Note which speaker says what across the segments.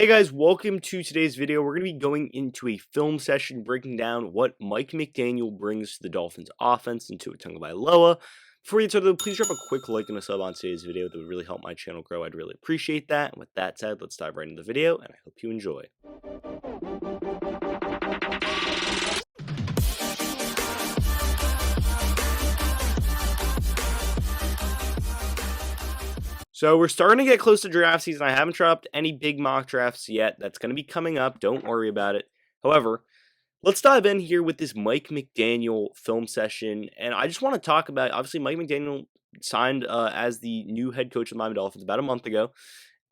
Speaker 1: Hey guys, welcome to today's video. We're going to be going into a film session breaking down what Mike McDaniel brings to the Dolphins offense and Tua Tagovailoa. Before we get started, please drop a quick like and a sub on today's video. That would really help my channel grow. I'd really appreciate that. And with that said, let's dive right into the video, and I hope you enjoy. So we're starting to get close to draft season. I haven't dropped any big mock drafts yet. That's going to be coming up. Don't worry about it. However, let's dive in here with this Mike McDaniel film session. And I just want to talk about, obviously, Mike McDaniel signed as the new head coach of the Miami Dolphins about a month ago.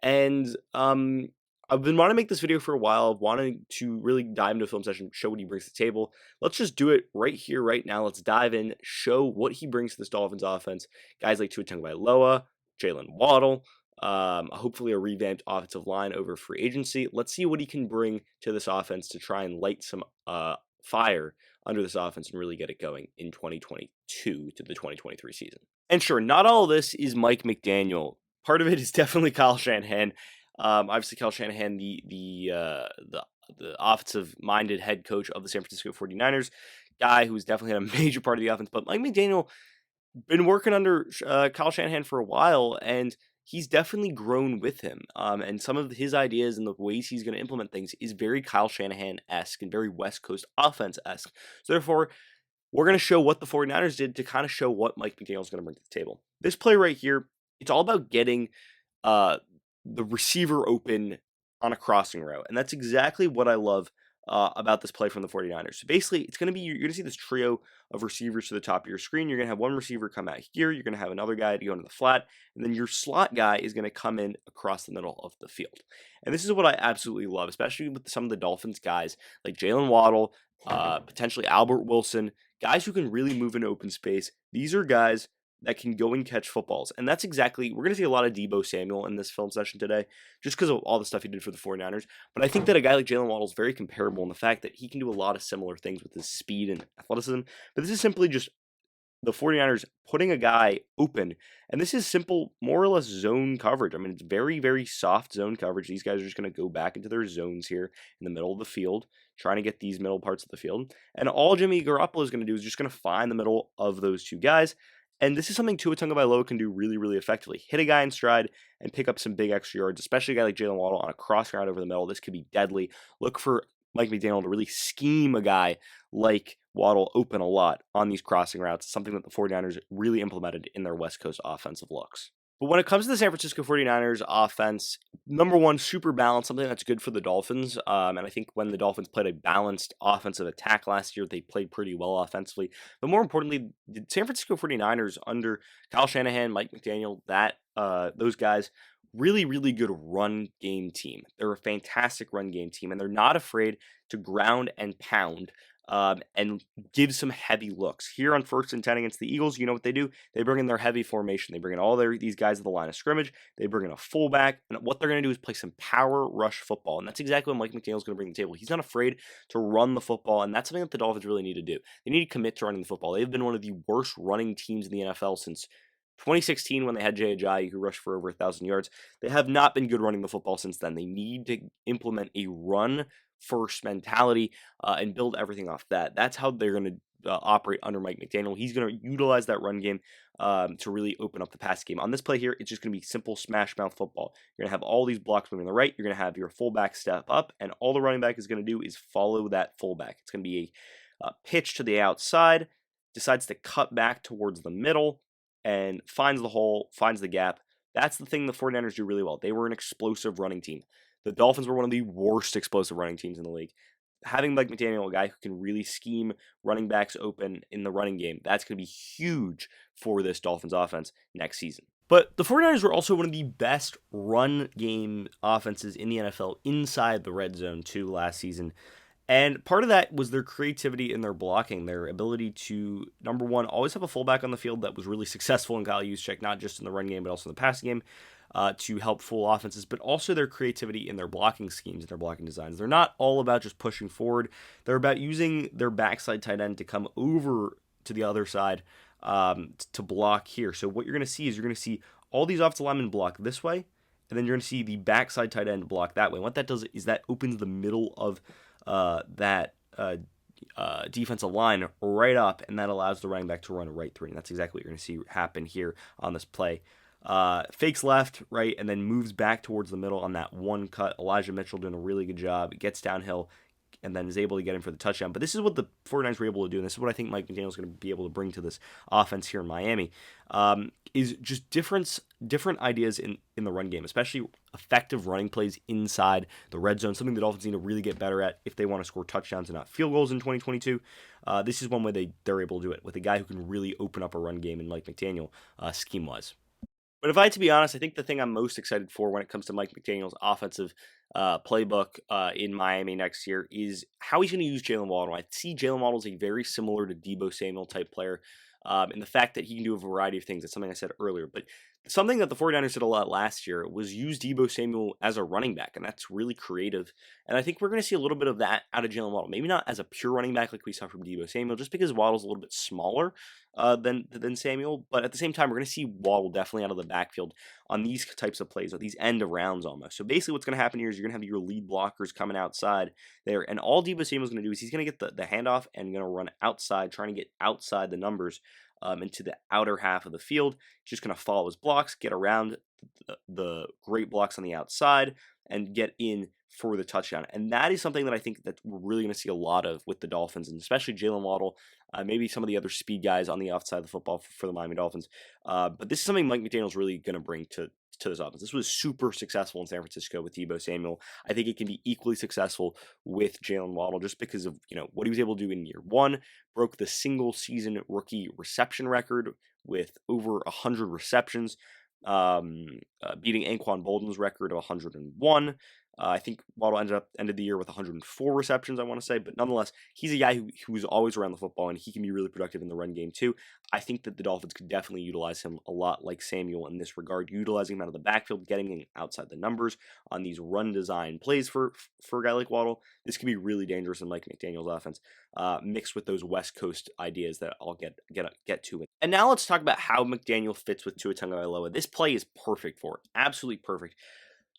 Speaker 1: And I've been wanting to make this video for a while, wanting to really dive into a film session, show what he brings to the table. Let's just do it right here, right now. Let's dive in, show what he brings to this Dolphins offense. Guys like Tua Tagovailoa, Jaylen Waddle, hopefully a revamped offensive line over free agency. Let's see what he can bring to this offense to try and light some fire under this offense and really get it going in 2022 to the 2023 season. And sure, not all of this is Mike McDaniel. Part of it is definitely Kyle Shanahan. Obviously, Kyle Shanahan, the offensive-minded head coach of the San Francisco 49ers, guy who's definitely had a major part of the offense. But Mike McDaniel been working under Kyle Shanahan for a while, and he's definitely grown with him. And some of his ideas and the ways he's going to implement things is very Kyle Shanahan-esque and very West Coast offense-esque. So therefore, we're going to show what the 49ers did to kind of show what Mike McDaniel is going to bring to the table. This play right here, it's all about getting the receiver open on a crossing route. And that's exactly what I love about this play from the 49ers. So basically, it's going to be, you're going to see this trio of receivers to the top of your screen. You're going to have one receiver come out here. You're going to have another guy to go into the flat. And then your slot guy is going to come in across the middle of the field. And this is what I absolutely love, especially with some of the Dolphins guys like Jaylen Waddle, potentially Albert Wilson, guys who can really move in open space. These are guys that can go and catch footballs. And that's exactly, we're going to see a lot of Deebo Samuel in this film session today, just because of all the stuff he did for the 49ers. But I think that a guy like Jaylen Waddle is very comparable in the fact that he can do a lot of similar things with his speed and athleticism. But this is simply just the 49ers putting a guy open. And this is simple, more or less zone coverage. I mean, it's very, very soft zone coverage. These guys are just going to go back into their zones here in the middle of the field, trying to get these middle parts of the field. And all Jimmy Garoppolo is going to do is just going to find the middle of those two guys. And this is something Tua Tagovailoa can do really, really effectively. Hit a guy in stride and pick up some big extra yards, especially a guy like Jaylen Waddle on a cross route over the middle. This could be deadly. Look for Mike McDaniel to really scheme a guy like Waddle open a lot on these crossing routes, something that the 49ers really implemented in their West Coast offensive looks. But when it comes to the San Francisco 49ers offense, number one, super balanced, something that's good for the Dolphins. And I think when the Dolphins played a balanced offensive attack last year, they played pretty well offensively. But more importantly, the San Francisco 49ers under Kyle Shanahan, Mike McDaniel, those guys, really, really good run game team. They're a fantastic run game team, and they're not afraid to ground and pound and give some heavy looks. Here on 1st and 10 against the Eagles, you know what they do? They bring in their heavy formation. They bring in all these guys to the line of scrimmage. They bring in a fullback, and what they're going to do is play some power rush football, and that's exactly what Mike McDaniel is going to bring to the table. He's not afraid to run the football, and that's something that the Dolphins really need to do. They need to commit to running the football. They've been one of the worst running teams in the NFL since 2016 when they had Jay Ajayi, who rushed for over 1,000 yards. They have not been good running the football since then. They need to implement a run-first mentality and build everything off that. That's how they're going to operate under Mike McDaniel. He's going to utilize that run game to really open up the pass game. On this play here, it's just going to be simple smash-mouth football. You're going to have all these blocks moving to the right. You're going to have your fullback step up, and all the running back is going to do is follow that fullback. It's going to be a pitch to the outside, decides to cut back towards the middle, and finds the hole, finds the gap. That's the thing the 49ers do really well. They were an explosive running team. The Dolphins were one of the worst explosive running teams in the league. Having Mike McDaniel, a guy who can really scheme running backs open in the running game, that's going to be huge for this Dolphins offense next season. But the 49ers were also one of the best run game offenses in the NFL inside the red zone too last season. And part of that was their creativity in their blocking, their ability to, number one, always have a fullback on the field that was really successful in Kyle Juszczyk, not just in the run game, but also in the passing game, to help full offenses, but also their creativity in their blocking schemes and their blocking designs. They're not all about just pushing forward. They're about using their backside tight end to come over to the other side to block here. So what you're going to see is you're going to see all these offensive linemen block this way, and then you're going to see the backside tight end block that way. And what that does is that opens the middle of that defensive line right up, and that allows the running back to run right through. And that's exactly what you're going to see happen here on this play. Fakes left, right, and then moves back towards the middle on that one cut. Elijah Mitchell doing a really good job. Gets downhill and then is able to get him for the touchdown. But this is what the 49ers were able to do, and this is what I think Mike McDaniel is going to be able to bring to this offense here in Miami, is just different ideas in the run game, especially effective running plays inside the red zone, something the Dolphins need to really get better at if they want to score touchdowns and not field goals in 2022. This is one way they're able to do it, with a guy who can really open up a run game in Mike McDaniel scheme-wise. But if I had to be honest, I think the thing I'm most excited for when it comes to Mike McDaniel's offensive playbook in Miami next year is how he's going to use Jaylen Waddle. I see Jaylen Waddle as a very similar to Deebo Samuel type player, and the fact that he can do a variety of things. That's something I said earlier. But something that the 49ers did a lot last year was use Deebo Samuel as a running back, and that's really creative. And I think we're going to see a little bit of that out of Jaylen Waddle. Maybe not as a pure running back like we saw from Deebo Samuel, just because Waddle's a little bit smaller than Samuel. But at the same time, we're going to see Waddle definitely out of the backfield on these types of plays, or these end of rounds almost. So basically what's going to happen here is you're going to have your lead blockers coming outside there, and all Deebo Samuel's going to do is he's going to get the handoff and going to run outside, trying to get outside the numbers into the outer half of the field. He's just going to follow his blocks, get around the great blocks on the outside, and get in for the touchdown. And that is something that I think that we're really going to see a lot of with the Dolphins, and especially Jaylen Waddle, maybe some of the other speed guys on the outside of the football for the Miami Dolphins. But this is something Mike McDaniel's really going to bring to this offense. This was super successful in San Francisco with Deebo Samuel. I think it can be equally successful with Jaylen Waddle, just because of what he was able to do in year one. Broke the single season rookie reception record with over 100 receptions, beating Anquan Bolden's record of 101. I think Waddle ended the year with 104 receptions, I want to say, but nonetheless, he's a guy who's always around the football, and he can be really productive in the run game too. I think that the Dolphins could definitely utilize him a lot like Samuel in this regard, utilizing him out of the backfield, getting him outside the numbers on these run design plays for a guy like Waddle. This could be really dangerous in Mike McDaniel's offense, mixed with those West Coast ideas that I'll get to. And now let's talk about how McDaniel fits with Tua Tagovailoa. This play is perfect for it, absolutely perfect.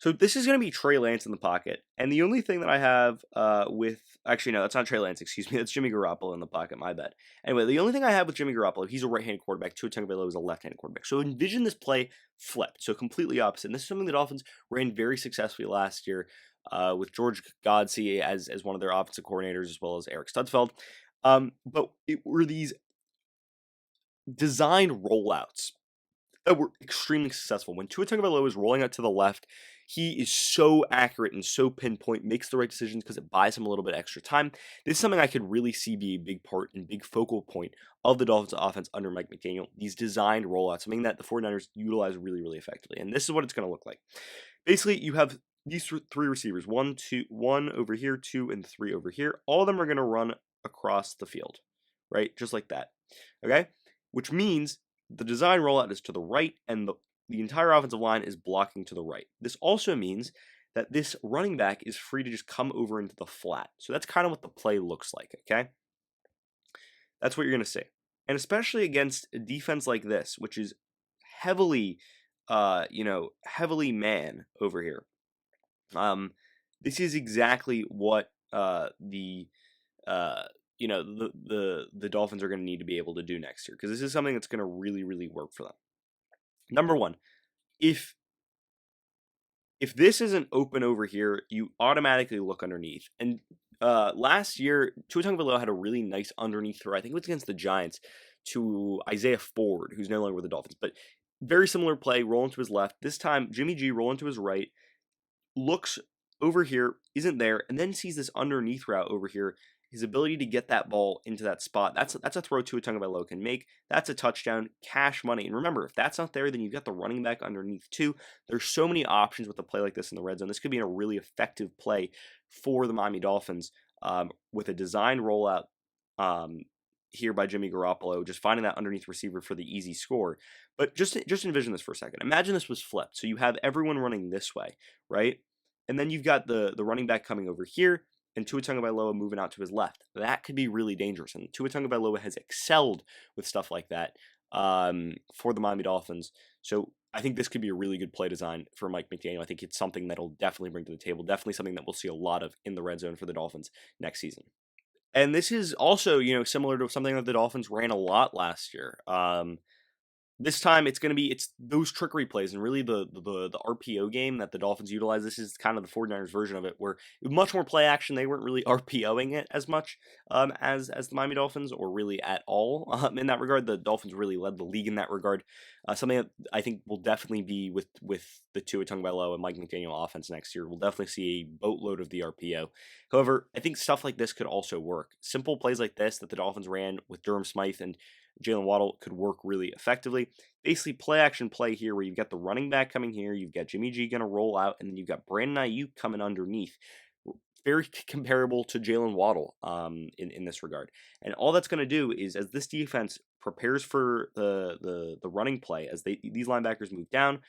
Speaker 1: So this is going to be Trey Lance in the pocket, and the only thing that I have actually no, that's not Trey Lance, excuse me, that's Jimmy Garoppolo in the pocket, my bad. Anyway, the only thing I have with Jimmy Garoppolo, he's a right-handed quarterback, Tua Tagovailoa is a left-handed quarterback. So envision this play flipped, so completely opposite. And this is something the Dolphins ran very successfully last year with George Godsey as one of their offensive coordinators, as well as Eric Studfeld. But it were these designed rollouts that were extremely successful. When Tua Tagovailoa is rolling out to the left, he is so accurate and so pinpoint, makes the right decisions because it buys him a little bit extra time. This is something I could really see be a big part and big focal point of the Dolphins offense under Mike McDaniel, these designed rollouts, something that the 49ers utilize really, really effectively. And this is what it's going to look like. Basically, you have these three receivers, one over here, 2 and 3 over here. All of them are going to run across the field, right? Just like that, okay? Which means the design rollout is to the right, and the entire offensive line is blocking to the right. This also means that this running back is free to just come over into the flat. So that's kind of what the play looks like, okay? That's what you're going to see. And especially against a defense like this, which is heavily man over here. This is exactly what the Dolphins are going to need to be able to do next year, because this is something that's going to really, really work for them. Number one, if this isn't open over here, you automatically look underneath. And last year, Tua Tagovailoa had a really nice underneath throw. I think it was against the Giants to Isaiah Ford, who's no longer with the Dolphins. But very similar play, rolling to his left. This time, Jimmy G rolling to his right, looks over here, isn't there, and then sees this underneath route over here. His ability to get that ball into that spot, that's a throw Tua Tagovailoa can make. That's a touchdown, cash money. And remember, if that's not there, then you've got the running back underneath too. There's so many options with a play like this in the red zone. This could be a really effective play for the Miami Dolphins with a design rollout here by Jimmy Garoppolo, just finding that underneath receiver for the easy score. But just envision this for a second. Imagine this was flipped. So you have everyone running this way, right? And then you've got the running back coming over here, and Tua Tagovailoa moving out to his left. That could be really dangerous. And Tua Tagovailoa has excelled with stuff like that for the Miami Dolphins. So I think this could be a really good play design for Mike McDaniel. I think it's something that'll definitely bring to the table, definitely something that we'll see a lot of in the red zone for the Dolphins next season. And this is also, similar to something that the Dolphins ran a lot last year. This time it's those trickery plays and really the RPO game that the Dolphins utilize. This is kind of the 49ers version of it, where it was much more play action. They weren't really RPOing it as much as the Miami Dolphins, or really at all in that regard. The Dolphins really led the league in that regard. Something that I think will definitely be with the Tua Tagovailoa and Mike McDaniel offense next year. We'll definitely see a boatload of the RPO. However, I think stuff like this could also work. Simple plays like this that the Dolphins ran with Durham Smythe and Jaylen Waddle could work really effectively. Basically, play action play here where you've got the running back coming here, you've got Jimmy G going to roll out, and then you've got Brandon Ayuk coming underneath. Very comparable to Jaylen Waddle in this regard. And all that's going to do is, as this defense prepares for the running play, as these linebackers move down,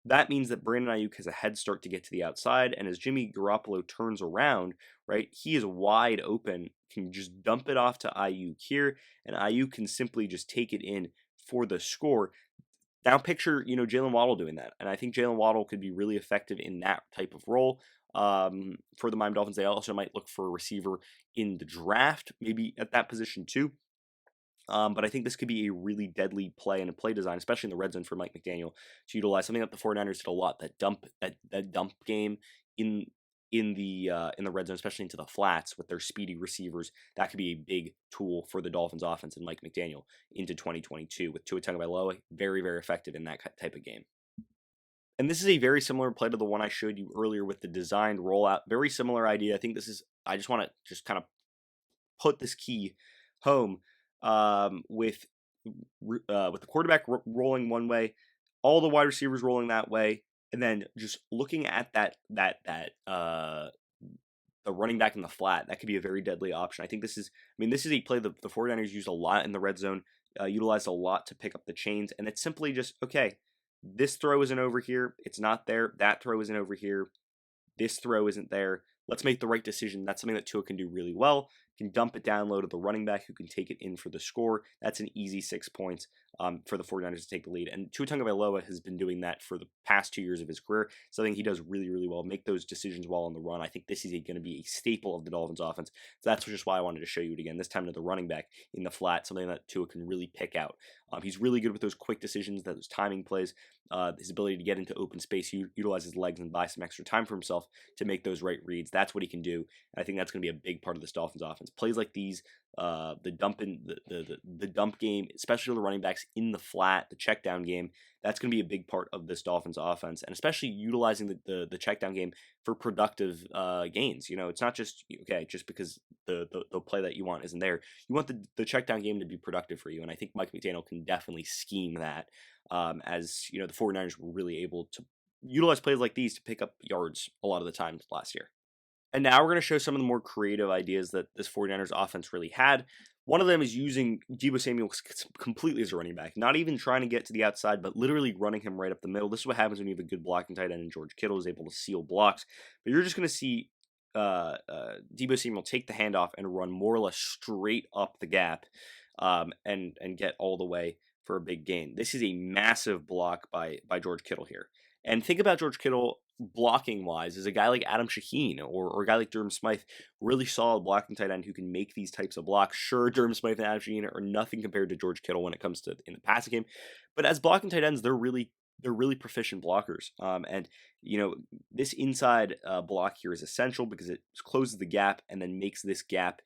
Speaker 1: that means that Brandon Ayuk has a head start to get to the outside. And as Jimmy Garoppolo turns around, right, he is wide open, can just dump it off to Ayuk here, and Ayuk can simply just take it in for the score. Now picture, Jaylen Waddle doing that. And I think Jaylen Waddle could be really effective in that type of role. For the Miami Dolphins, they also might look for a receiver in the draft, maybe at that position too. But I think this could be a really deadly play and a play design, especially in the red zone for Mike McDaniel, to utilize something that the 49ers did a lot, that dump game in in the red zone, especially into the flats with their speedy receivers. That could be a big tool for the Dolphins offense and Mike McDaniel into 2022 with Tua Tagovailoa, very, very effective in that type of game. And this is a very similar play to the one I showed you earlier with the designed rollout. Very similar idea. I just want to just kind of put this key home with the quarterback rolling one way, all the wide receivers rolling that way, and then just looking at the running back in the flat. That could be a very deadly option. This is a play the 49ers used a lot in the red zone, utilized a lot to pick up the chains, and it's simply just, okay, this throw isn't over here, it's not there, that throw isn't over here, this throw isn't there. Let's make the right decision. That's something that Tua can do really well. Can dump it down low to the running back who can take it in for the score. That's an easy 6 points for the 49ers to take the lead. And Tua Tagovailoa has been doing that for the past 2 years of his career. Something he does really, really well. Make those decisions while on the run. I think this is going to be a staple of the Dolphins offense. So that's just why I wanted to show you it again. This time to the running back in the flat, something that Tua can really pick out. He's really good with those quick decisions, those timing plays, his ability to get into open space, utilize his legs and buy some extra time for himself to make those right reads. That's what he can do. And I think that's going to be a big part of this Dolphins offense. Plays like these, the dump game, especially the running backs in the flat, the check down game, that's going to be a big part of this Dolphins offense, and especially utilizing the check down game for productive gains. It's not just, okay, just because the play that you want isn't there. You want the check down game to be productive for you, and I think Mike McDaniel can definitely scheme that, as the 49ers were really able to utilize plays like these to pick up yards a lot of the times last year. And now we're going to show some of the more creative ideas that this 49ers offense really had. One of them is using Deebo Samuel completely as a running back, not even trying to get to the outside, but literally running him right up the middle. This is what happens when you have a good blocking tight end, and George Kittle is able to seal blocks. But you're just going to see Deebo Samuel take the handoff and run more or less straight up the gap, and get all the way for a big gain. This is a massive block by George Kittle here. And think about George Kittle blocking wise as a guy like Adam Shaheen or a guy like Durham Smythe, really solid blocking tight end who can make these types of blocks. Sure, Durham Smythe and Adam Shaheen are nothing compared to George Kittle when it comes to in the passing game, but as blocking tight ends, they're really proficient blockers. And this inside block here is essential because it closes the gap and then makes this gap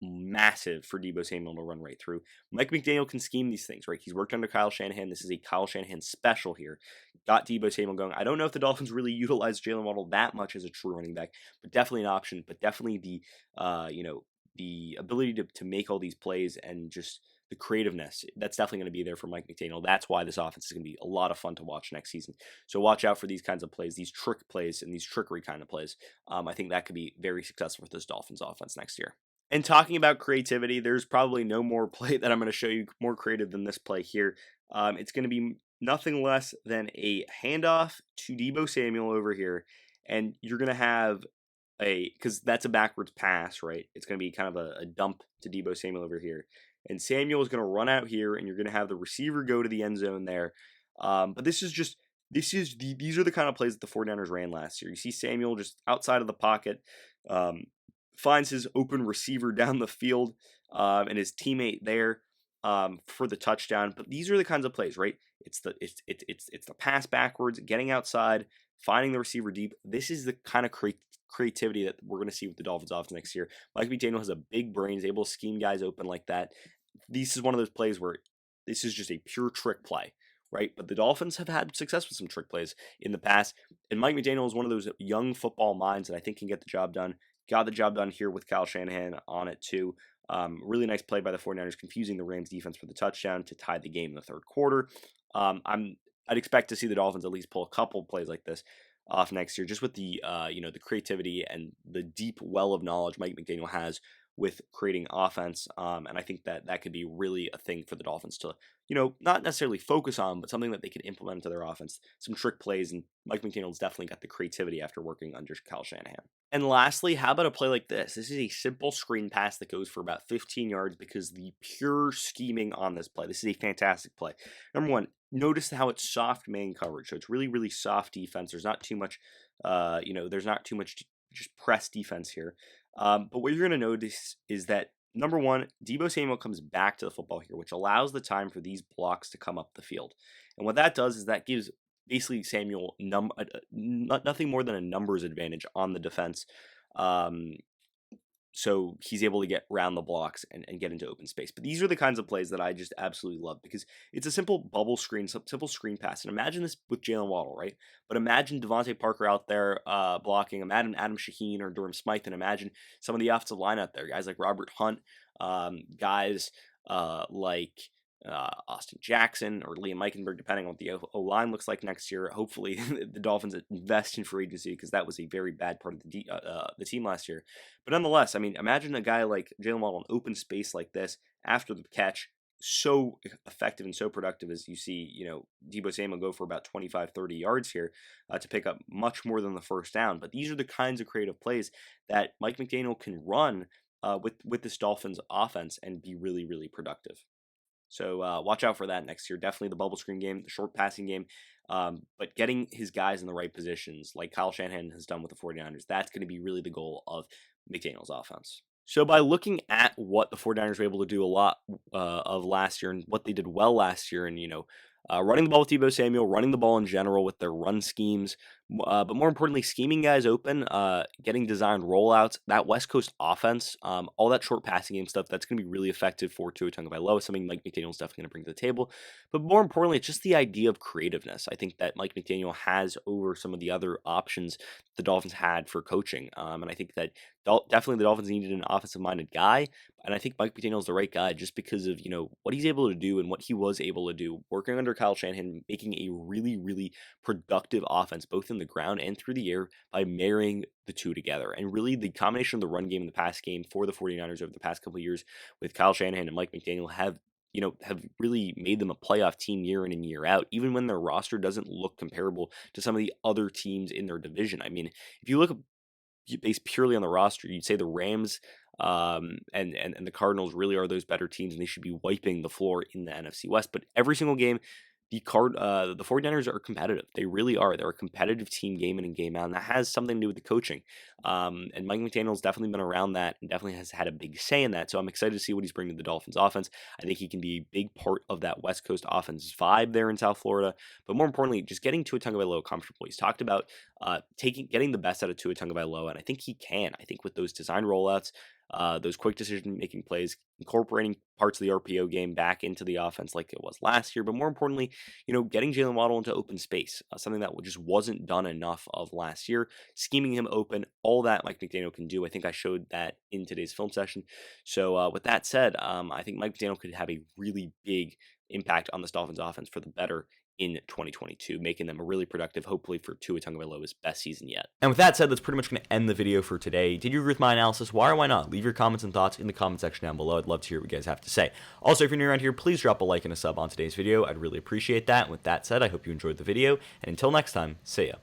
Speaker 1: massive for Deebo Samuel to run right through. Mike McDaniel can scheme these things, right? He's worked under Kyle Shanahan. This is a Kyle Shanahan special here. Got Deebo Samuel going. I don't know if the Dolphins really utilize Jaylen Waddle that much as a true running back, but definitely an option. But definitely the ability to make all these plays and just the creativeness, that's definitely going to be there for Mike McDaniel. That's why this offense is going to be a lot of fun to watch next season. So watch out for these kinds of plays, these trick plays, and these trickery kind of plays. I think that could be very successful for this Dolphins offense next year. And talking about creativity, there's probably no more play that I'm going to show you more creative than this play here. It's going to be nothing less than a handoff to Deebo Samuel over here. And you're going to have because that's a backwards pass, right? It's going to be kind of a dump to Deebo Samuel over here. And Samuel is going to run out here, and you're going to have the receiver go to the end zone there. But this is just These are the kind of plays that the 49ers ran last year. You see Samuel just outside of the pocket, um, finds his open receiver down the field, and his teammate there for the touchdown. But these are the kinds of plays, right? It's the pass backwards, getting outside, finding the receiver deep. This is the kind of creativity that we're going to see with the Dolphins offense next year. Mike McDaniel has a big brain, is able to scheme guys open like that. This is one of those plays where this is just a pure trick play, right? But the Dolphins have had success with some trick plays in the past, and Mike McDaniel is one of those young football minds that I think can get the job done. Got the job done here with Kyle Shanahan on it too. Really nice play by the 49ers, confusing the Rams defense for the touchdown to tie the game in the third quarter. I'd expect to see the Dolphins at least pull a couple plays like this off next year, just with the the creativity and the deep well of knowledge Mike McDaniel has with creating offense. And I think that could be really a thing for the Dolphins to, not necessarily focus on, but something that they could implement into their offense. Some trick plays, and Mike McDaniel's definitely got the creativity after working under Kyle Shanahan. And lastly, how about a play like this? This is a simple screen pass that goes for about 15 yards because the pure scheming on this play. This is a fantastic play. Number one, notice how it's soft man coverage. So it's really, really soft defense. There's not too much, there's not too much just press defense here. But what you're going to notice is that, number one, Deebo Samuel comes back to the football here, which allows the time for these blocks to come up the field. And what that does is that gives basically Samuel nothing more than a numbers advantage on the defense. So he's able to get around the blocks and get into open space. But these are the kinds of plays that I just absolutely love because it's a simple bubble screen, simple screen pass. And imagine this with Jaylen Waddle, right? But imagine Devontae Parker out there blocking. Imagine Adam Shaheen or Durham Smythe. And imagine some of the offensive line out there, guys like Robert Hunt, guys like Austin Jackson or Liam Eichenberg, depending on what the O-line looks like next year. Hopefully the Dolphins invest in free agency because that was a very bad part of the team last year. But nonetheless, I mean, imagine a guy like Jaylen Waddle in open space like this after the catch, so effective and so productive as you see, Deebo Samuel go for about 25, 30 yards here to pick up much more than the first down. But these are the kinds of creative plays that Mike McDaniel can run with this Dolphins offense and be really, really productive. So watch out for that next year. Definitely the bubble screen game, the short passing game, but getting his guys in the right positions like Kyle Shanahan has done with the 49ers, that's going to be really the goal of McDaniel's offense. So by looking at what the 49ers were able to do a lot of last year and what they did well last year and, running the ball with Deebo Samuel, running the ball in general with their run schemes, but more importantly, scheming guys open, getting designed rollouts, that West Coast offense, all that short passing game stuff, that's going to be really effective for Tua Tagovailoa, something Mike McDaniel's definitely going to bring to the table. But more importantly, it's just the idea of creativeness. I think that Mike McDaniel has over some of the other options the Dolphins had for coaching. And I think that definitely the Dolphins needed an offensive-minded guy, and I think Mike McDaniel is the right guy just because of, what he's able to do and what he was able to do working under Kyle Shanahan, making a really, really productive offense, both in the ground and through the air by marrying the two together. And really the combination of the run game and the pass game for the 49ers over the past couple of years with Kyle Shanahan and Mike McDaniel have really made them a playoff team year in and year out, even when their roster doesn't look comparable to some of the other teams in their division. I mean, if you look based purely on the roster, you'd say the Rams and the Cardinals really are those better teams, and they should be wiping the floor in the NFC West. But every single game, the 49ers are competitive. They really are. They're a competitive team game in and game out, and that has something to do with the coaching. And Mike McDaniel's definitely been around that and definitely has had a big say in that. So I'm excited to see what he's bringing to the Dolphins offense. I think he can be a big part of that West Coast offense vibe there in South Florida. But more importantly, just getting Tua Tagovailoa comfortable. He's talked about getting the best out of Tua Tagovailoa, and I think he can. I think with those design rollouts, those quick decision-making plays, incorporating parts of the RPO game back into the offense like it was last year, but more importantly, getting Jaylen Waddle into open space, something that just wasn't done enough of last year, scheming him open, all that Mike McDaniel can do. I think I showed that in today's film session. So with that said, I think Mike McDaniel could have a really big impact on this Dolphins offense for the better in 2022, making them a really productive, hopefully for Tua Tagovailoa's best season yet. And with that said, that's pretty much going to end the video for today. Did you agree with my analysis? Why or why not? Leave your comments and thoughts in the comment section down below. I'd love to hear what you guys have to say. Also, if you're new around here, please drop a like and a sub on today's video. I'd really appreciate that. And with that said, I hope you enjoyed the video. And until next time, see ya.